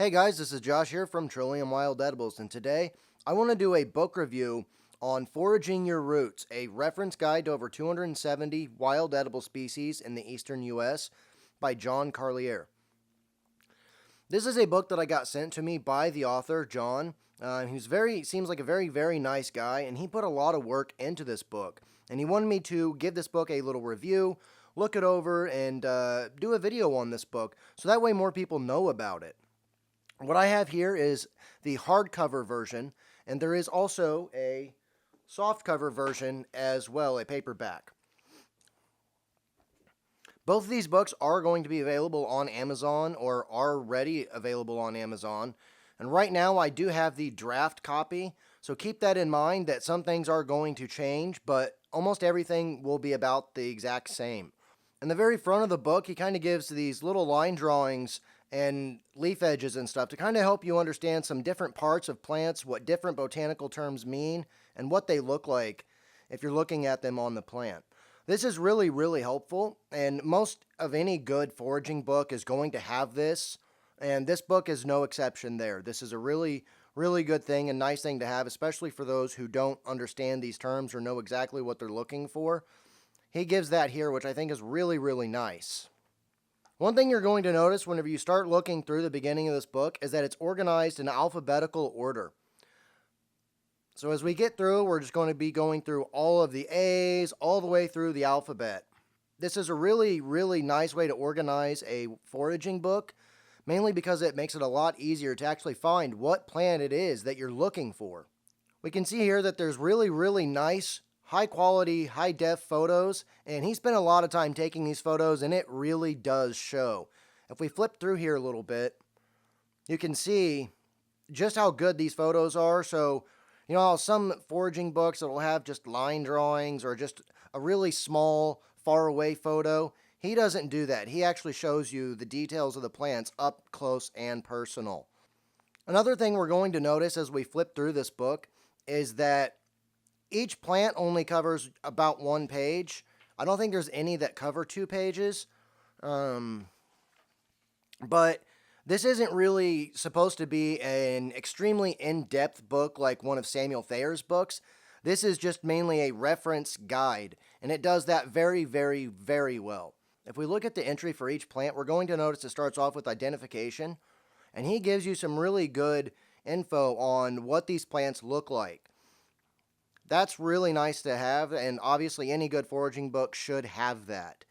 Hey guys, this is Josh here from Trillium Wild Edibles, and today I want to do a book review on Foraging Your Roots, a reference guide to over 270 wild edible species in the eastern U.S. by John Carlier. This is a book that I got sent to me by the author, John. Seems like a very nice guy, and he put a lot of work into this book. And he wanted me to give this book a little review, look it over, and do a video on this book, so that way more people know about it. What I have here is the hardcover version, and there is also a softcover version as well, a paperback. Both of these books are going to be available on Amazon or are already available on Amazon. And right now I do have the draft copy, so keep that in mind that some things are going to change, but almost everything will be about the exact same. In the very front of the book, he kind of gives these little line drawings and leaf edges and stuff to kind of help you understand some different parts of plants, what different botanical terms mean, and what they look like if you're looking at them on the plant. This is really helpful, and most of any good foraging book is going to have this, and this book is no exception there. This is a really good thing and nice thing to have, especially for those who don't understand these terms or know exactly what they're looking for. He gives that here, which I think is really nice. One thing you're going to notice whenever you start looking through the beginning of this book is that it's organized in alphabetical order. So as we get through, we're just going to be going through all of the A's all the way through the alphabet. This is a really nice way to organize a foraging book, mainly because it makes it a lot easier to actually find what plant it is that you're looking for. We can see here that there's really nice, high quality, high def photos, and he spent a lot of time taking these photos, and it really does show. If we flip through here a little bit, you can see just how good these photos are. So, you know, some foraging books that will have just line drawings or just a really small, far away photo. He doesn't do that. He actually shows you the details of the plants up close and personal. Another thing we're going to notice as we flip through this book is that each plant only covers about one page. I don't think there's any that cover 2 pages. But this isn't really supposed to be an extremely in-depth book like one of Samuel Thayer's books. This is just mainly a reference guide, and it does that very well. If we look at the entry for each plant, we're going to notice it starts off with identification, and he gives you some really good info on what these plants look like. That's really nice to have, and obviously any good foraging book should have that.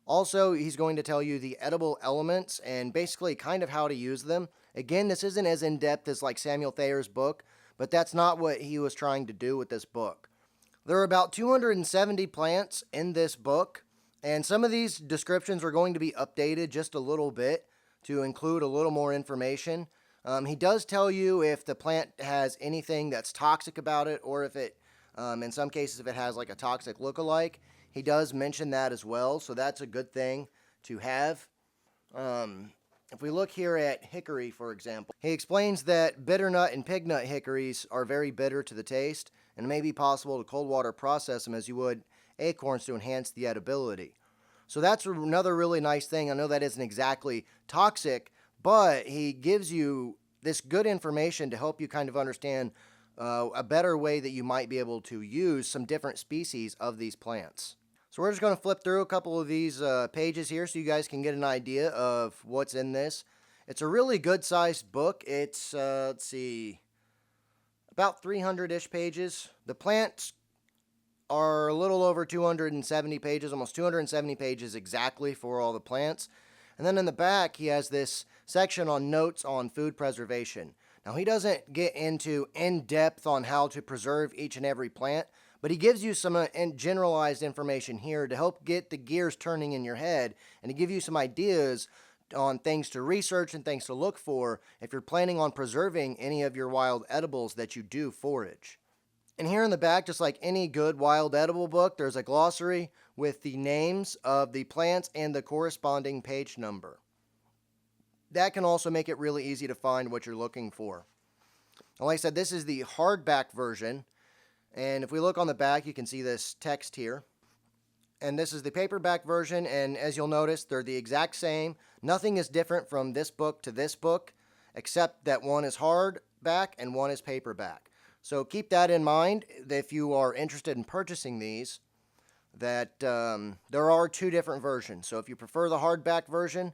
Also, he's going to tell you the edible elements and basically kind of how to use them. Again, this isn't as in-depth as like Samuel Thayer's book, but that's not what he was trying to do with this book. There are about 270 plants in this book, and some of these descriptions are going to be updated just a little bit to include a little more information. He does tell you if the plant has anything that's toxic about it, or if it in some cases, if it has like a toxic lookalike. He does mention that as well, so that's a good thing to have. If we look here at hickory, for example, he explains that bitternut and pignut hickories are very bitter to the taste, and it may be possible to cold water process them as you would acorns to enhance the edibility. So that's another really nice thing. I know that isn't exactly toxic, but he gives you this good information to help you kind of understand a better way that you might be able to use some different species of these plants. So we're just going to flip through a couple of these pages here so you guys can get an idea of what's in this. It's a really good sized book. It's, let's see, about 300-ish pages. The plants are a little over 270 pages, almost 270 pages exactly for all the plants. And then in the back, he has this section on notes on food preservation. Now, he doesn't get into in-depth on how to preserve each and every plant, but he gives you some generalized information here to help get the gears turning in your head and to give you some ideas on things to research and things to look for if you're planning on preserving any of your wild edibles that you do forage. And here in the back, just like any good wild edible book, there's a glossary with the names of the plants and the corresponding page number. That can also make it really easy to find what you're looking for. And like I said, this is the hardback version. And if we look on the back, you can see this text here. And this is the paperback version. And as you'll notice, they're the exact same. Nothing is different from this book to this book. except that one is hardback and one is paperback. So keep that in mind if you are interested in purchasing these, that there are two different versions. So if you prefer the hardback version,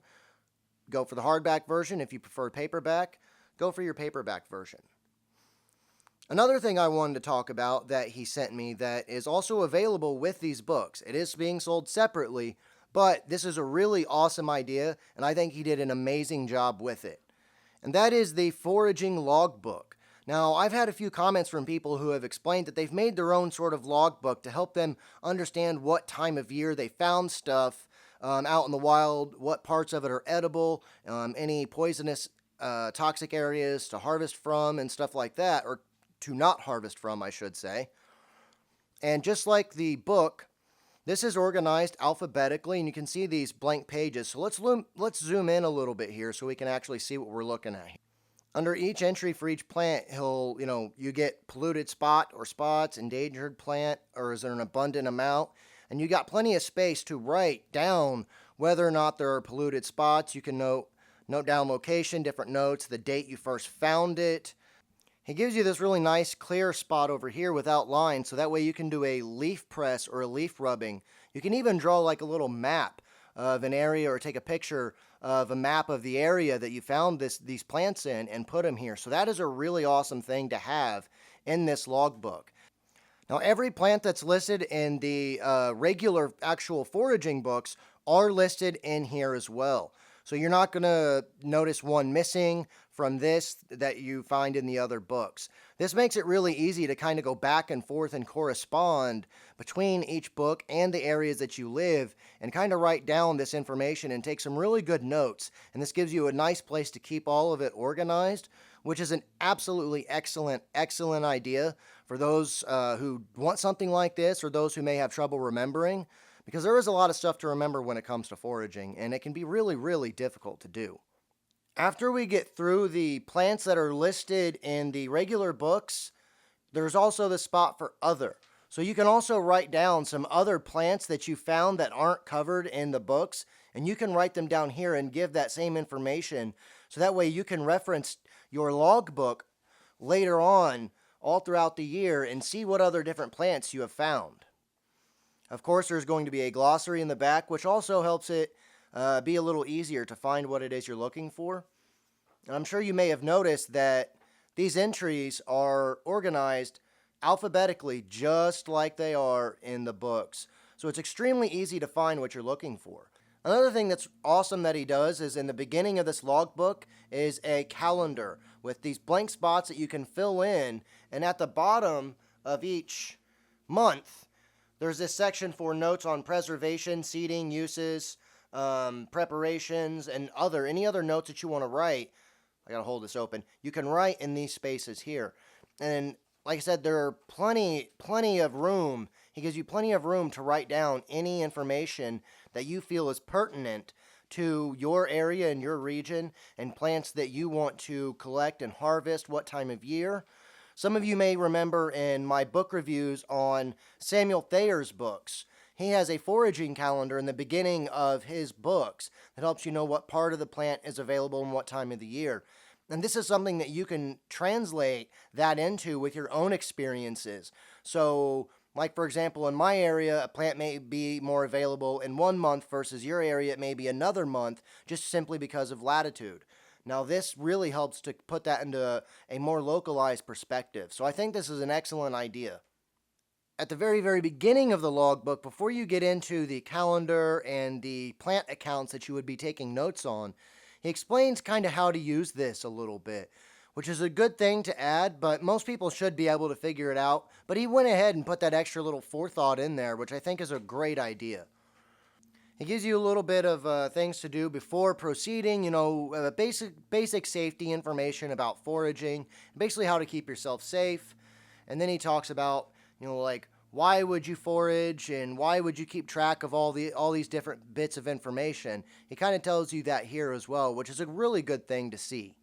go for the hardback version. If you prefer paperback, go for your paperback version. Another thing I wanted to talk about that he sent me that is also available with these books. It is being sold separately, but this is a really awesome idea, and I think he did an amazing job with it. And that is the Foraging Logbook. Now, I've had a few comments from people who have explained that they've made their own sort of logbook to help them understand what time of year they found stuff out in the wild, what parts of it are edible, any poisonous, toxic areas to harvest from, and stuff like that, or to not harvest from, I should say. And just like the book, this is organized alphabetically, and you can see these blank pages. So let's zoom in a little bit here so we can actually see what we're looking at. Under each entry for each plant, you get polluted spot or spots, endangered plant, or is there an abundant amount? And you got plenty of space to write down whether or not there are polluted spots. You can note down location, different notes, the date you first found it. He gives you this really nice clear spot over here without lines, so that way you can do a leaf press or a leaf rubbing. You can even draw like a little map of an area or take a picture of a map of the area that you found these plants in and put them here. So that is a really awesome thing to have in this logbook. Now, every plant that's listed in the regular actual foraging books are listed in here as well. So you're not going to notice one missing from this that you find in the other books. This makes it really easy to kind of go back and forth and correspond between each book and the areas that you live and kind of write down this information and take some really good notes. And this gives you a nice place to keep all of it organized, which is an absolutely excellent idea for those who want something like this or those who may have trouble remembering, because there is a lot of stuff to remember when it comes to foraging, and it can be really difficult to do. After we get through the plants that are listed in the regular books, there's also the spot for other. So you can also write down some other plants that you found that aren't covered in the books, and you can write them down here and give that same information, so that way you can reference your logbook later on all throughout the year and see what other different plants you have found. Of course, there's going to be a glossary in the back, which also helps it be a little easier to find what it is you're looking for. And I'm sure you may have noticed that these entries are organized alphabetically just like they are in the books. So it's extremely easy to find what you're looking for. Another thing that's awesome that he does is in the beginning of this logbook is a calendar with these blank spots that you can fill in, and at the bottom of each month, there's this section for notes on preservation, seeding, uses, preparations, and any other notes that you want to write. I gotta hold this open. You can write in these spaces here. And like I said, there are plenty of room. He gives you plenty of room to write down any information that you feel is pertinent to your area and your region and plants that you want to collect and harvest, what time of year. Some of you may remember in my book reviews on Samuel Thayer's books, he has a foraging calendar in the beginning of his books that helps you know what part of the plant is available and what time of the year. And this is something that you can translate that into with your own experiences. So, like for example, in my area, a plant may be more available in 1 month versus your area, it may be another month, just simply because of latitude. Now, this really helps to put that into a more localized perspective. So I think this is an excellent idea. At the very beginning of the logbook, before you get into the calendar and the plant accounts that you would be taking notes on, he explains kind of how to use this a little bit, which is a good thing to add, but most people should be able to figure it out. But he went ahead and put that extra little forethought in there, which I think is a great idea. He gives you a little bit of things to do before proceeding, basic safety information about foraging, basically how to keep yourself safe. And then he talks about, like why would you forage and why would you keep track of all these different bits of information. He kind of tells you that here as well, which is a really good thing to see.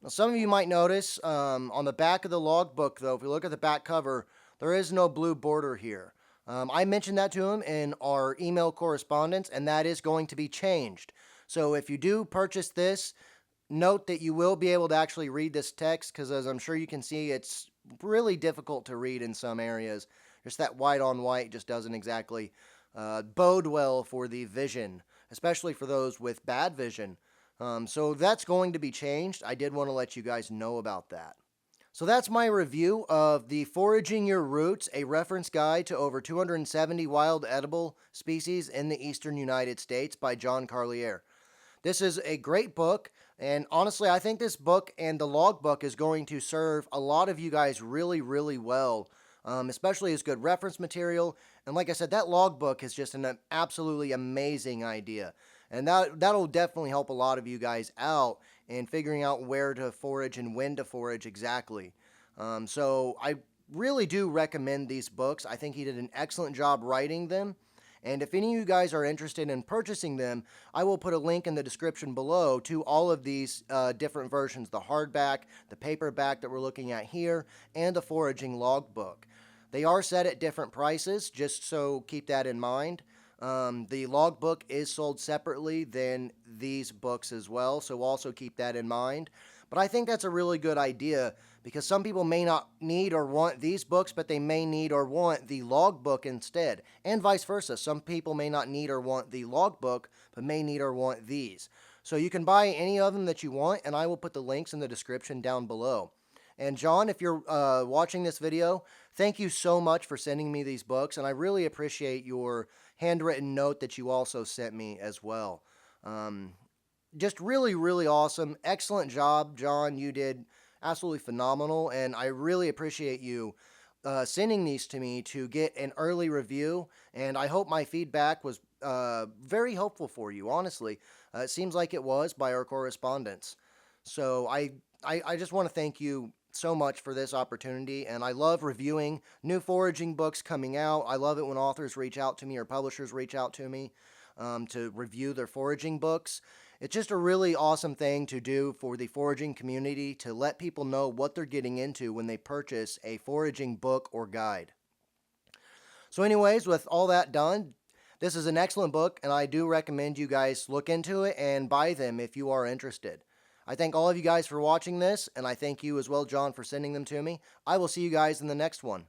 Now, some of you might notice on the back of the logbook, though, if you look at the back cover, there is no blue border here. I mentioned that to him in our email correspondence, and that is going to be changed. So if you do purchase this, note that you will be able to actually read this text because, as I'm sure you can see, it's really difficult to read in some areas. Just that white on white just doesn't exactly bode well for the vision, especially for those with bad vision. So that's going to be changed. I did want to let you guys know about that. So that's my review of the Foraging Your Roots, a reference guide to over 270 wild edible species in the eastern United States by John Carlier. This is a great book, and honestly, I think this book and the logbook is going to serve a lot of you guys really, really well, especially as good reference material. And like I said, that logbook is just an absolutely amazing idea, and that'll definitely help a lot of you guys out in figuring out where to forage and when to forage exactly. So I really do recommend these books. I think he did an excellent job writing them. And if any of you guys are interested in purchasing them, I will put a link in the description below to all of these different versions, the hardback, the paperback that we're looking at here, and the foraging logbook. They are set at different prices, just so keep that in mind. The logbook is sold separately than these books as well, so also keep that in mind. But I think that's a really good idea because some people may not need or want these books, but they may need or want the logbook instead, and vice versa. Some people may not need or want the logbook, but may need or want these. So you can buy any of them that you want, and I will put the links in the description down below. And John, if you're watching this video, thank you so much for sending me these books, and I really appreciate your handwritten note that you also sent me as well. Just really, really awesome. Excellent job, John. You did absolutely phenomenal, and I really appreciate you sending these to me to get an early review, and I hope my feedback was very helpful for you, honestly. It seems like it was by our correspondence. So I just want to thank you so much for this opportunity, and I love reviewing new foraging books coming out. I love it when authors reach out to me or publishers reach out to me to review their foraging books. It's just a really awesome thing to do for the foraging community to let people know what they're getting into when they purchase a foraging book or guide. So anyways, with all that done, this is an excellent book, and I do recommend you guys look into it and buy them if you are interested. I thank all of you guys for watching this, and I thank you as well, John, for sending them to me. I will see you guys in the next one.